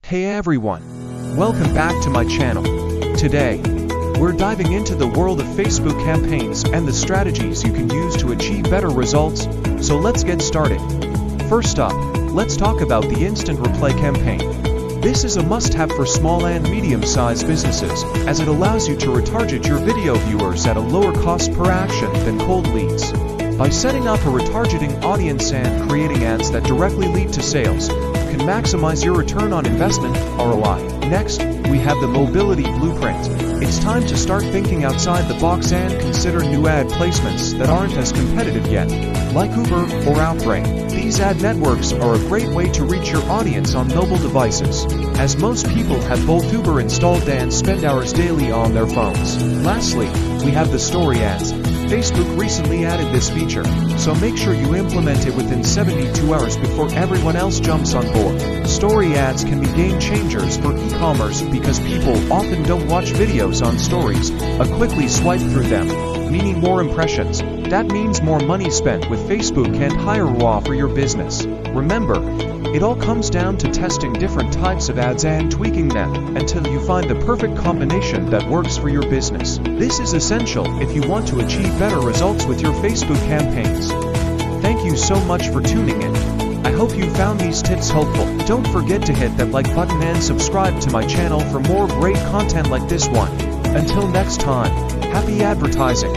Hey everyone! Welcome back to my channel. Today, we're diving into the world of Facebook campaigns and the strategies you can use to achieve better results, so let's get started. First up, let's talk about the Instant Replay campaign. This is a must-have for small and medium-sized businesses, as it allows you to retarget your video viewers at a lower cost per action than cold leads. By setting up a retargeting audience and creating ads that directly lead to sales, you can maximize your return on investment, ROI. Next, we have the Mobility Blueprint. It's time to start thinking outside the box and consider new ad placements that aren't as competitive yet, like Uber or Outbrain. These ad networks are a great way to reach your audience on mobile devices, as most people have both Uber installed and spend hours daily on their phones. Lastly, we have the Story Ads. Facebook recently added this feature, so make sure you implement it within 72 hours before everyone else jumps on board. Story ads can be game changers for e-commerce because people often don't watch videos on stories, but quickly swipe through them, meaning more impressions. That means more money spent with Facebook and higher ROI for your business. Remember, it all comes down to testing different types of ads and tweaking them until you find the perfect combination that works for your business. This is essential if you want to achieve better results with your Facebook campaigns. Thank you so much for tuning in. I hope you found these tips helpful. Don't forget to hit that like button and subscribe to my channel for more great content like this one. Until next time, happy advertising!